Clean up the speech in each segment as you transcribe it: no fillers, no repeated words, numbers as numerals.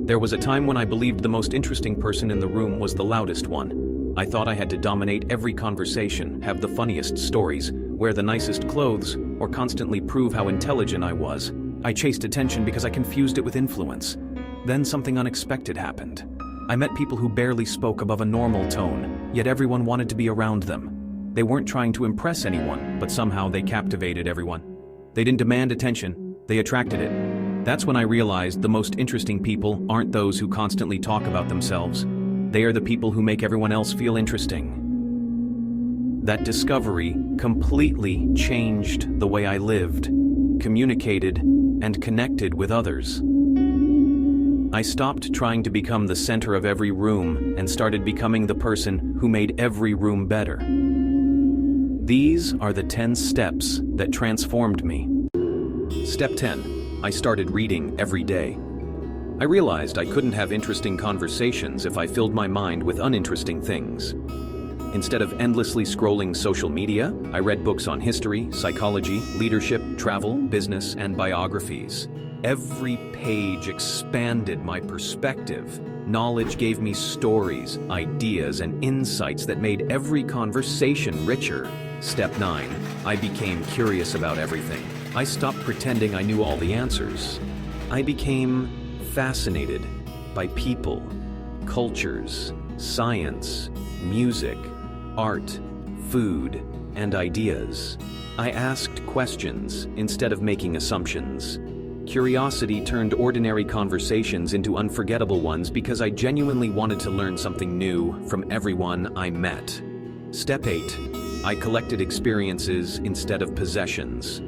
There was a time when I believed the most interesting person in the room was the loudest one. I thought I had to dominate every conversation, have the funniest stories, wear the nicest clothes, or constantly prove how intelligent I was. I chased attention because I confused it with influence. Then something unexpected happened. I met people who barely spoke above a normal tone, yet everyone wanted to be around them. They weren't trying to impress anyone, but somehow they captivated everyone. They didn't demand attention, they attracted it. That's when I realized the most interesting people aren't those who constantly talk about themselves. They are the people who make everyone else feel interesting. That discovery completely changed the way I lived, communicated, and connected with others. I stopped trying to become the center of every room and started becoming the person who made every room better. These are the 10 steps that transformed me. Step 10. I started reading every day. I realized I couldn't have interesting conversations if I filled my mind with uninteresting things. Instead of endlessly scrolling social media, I read books on history, psychology, leadership, travel, business, and biographies. Every page expanded my perspective. Knowledge gave me stories, ideas, and insights that made every conversation richer. Step 9. I became curious about everything. I stopped pretending I knew all the answers. I became fascinated by people, cultures, science, music, art, food, and ideas. I asked questions instead of making assumptions. Curiosity turned ordinary conversations into unforgettable ones because I genuinely wanted to learn something new from everyone I met. Step 8. I collected experiences instead of possessions.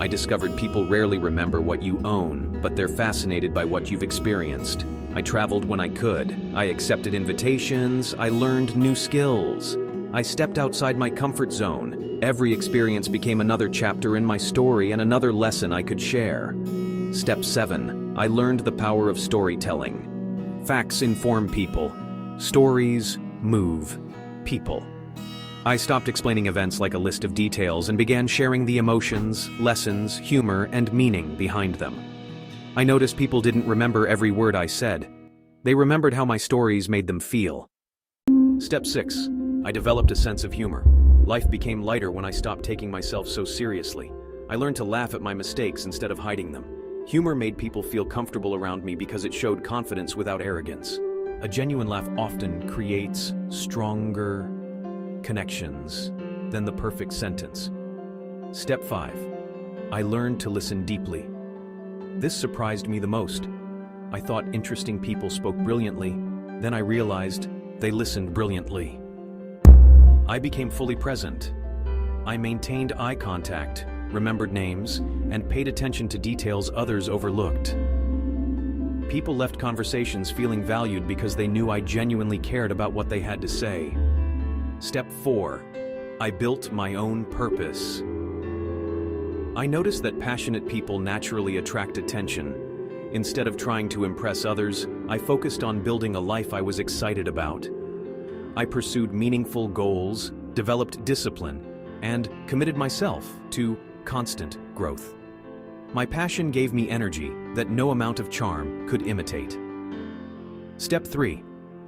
I discovered people rarely remember what you own, but they're fascinated by what you've experienced. I traveled when I could. I accepted invitations. I learned new skills. I stepped outside my comfort zone. Every experience became another chapter in my story and another lesson I could share. Step 7. I learned the power of storytelling. Facts inform people. Stories move people. I stopped explaining events like a list of details and began sharing the emotions, lessons, humor, and meaning behind them. I noticed people didn't remember every word I said. They remembered how my stories made them feel. Step 6. I developed a sense of humor. Life became lighter when I stopped taking myself so seriously. I learned to laugh at my mistakes instead of hiding them. Humor made people feel comfortable around me because it showed confidence without arrogance. A genuine laugh often creates stronger connections than the perfect sentence. Step 5. I learned to listen deeply. This surprised me the most. I thought interesting people spoke brilliantly, then I realized they listened brilliantly. I became fully present. I maintained eye contact, remembered names, and paid attention to details others overlooked. People left conversations feeling valued because they knew I genuinely cared about what they had to say. Step 4. I built my own purpose. I noticed that passionate people naturally attract attention. Instead of trying to impress others, I focused on building a life I was excited about. I pursued meaningful goals, developed discipline, and committed myself to constant growth. My passion gave me energy that no amount of charm could imitate. Step 3.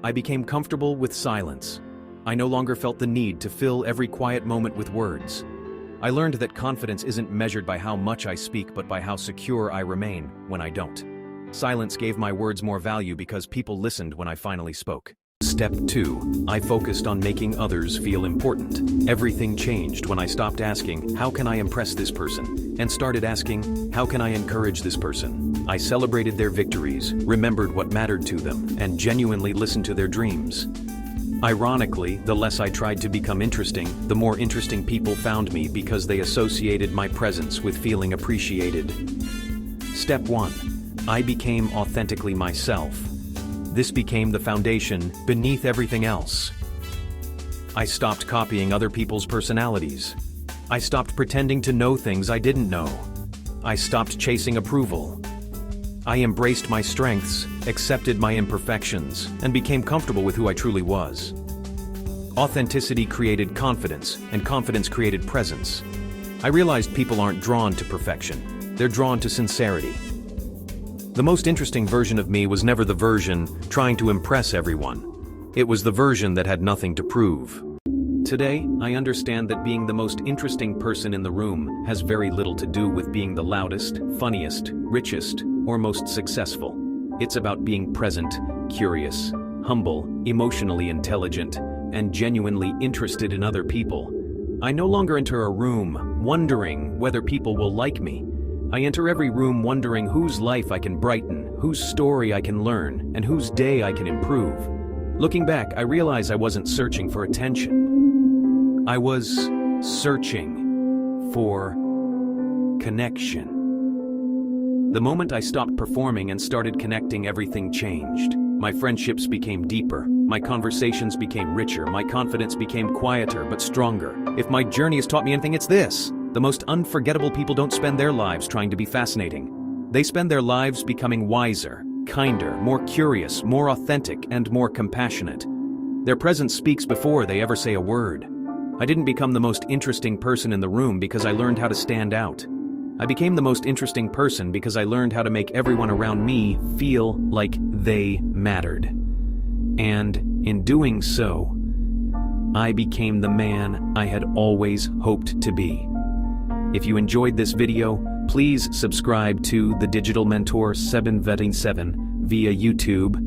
I became comfortable with silence. I no longer felt the need to fill every quiet moment with words. I learned that confidence isn't measured by how much I speak, but by how secure I remain when I don't. Silence gave my words more value because people listened when I finally spoke. Step 2. I focused on making others feel important. Everything changed when I stopped asking, how can I impress this person? And started asking, how can I encourage this person? I celebrated their victories, remembered what mattered to them, and genuinely listened to their dreams. Ironically, the less I tried to become interesting, the more interesting people found me because they associated my presence with feeling appreciated. Step 1. I became authentically myself. This became the foundation beneath everything else. I stopped copying other people's personalities. I stopped pretending to know things I didn't know. I stopped chasing approval. I embraced my strengths, accepted my imperfections, and became comfortable with who I truly was. Authenticity created confidence, and confidence created presence. I realized people aren't drawn to perfection. They're drawn to sincerity. The most interesting version of me was never the version trying to impress everyone. It was the version that had nothing to prove. Today, I understand that being the most interesting person in the room has very little to do with being the loudest, funniest, richest, or most successful. It's about being present, curious, humble, emotionally intelligent, and genuinely interested in other people. I no longer enter a room wondering whether people will like me. I enter every room wondering whose life I can brighten, whose story I can learn, and whose day I can improve. Looking back, I realize I wasn't searching for attention. I was searching for connection. The moment I stopped performing and started connecting, everything changed. My friendships became deeper, my conversations became richer, my confidence became quieter but stronger. If my journey has taught me anything, it's this: the most unforgettable people don't spend their lives trying to be fascinating. They spend their lives becoming wiser, kinder, more curious, more authentic, and more compassionate. Their presence speaks before they ever say a word. I didn't become the most interesting person in the room because I learned how to stand out. I became the most interesting person because I learned how to make everyone around me feel like they mattered. And in doing so, I became the man I had always hoped to be. If you enjoyed this video, please subscribe to The Digital Mentor 777 via YouTube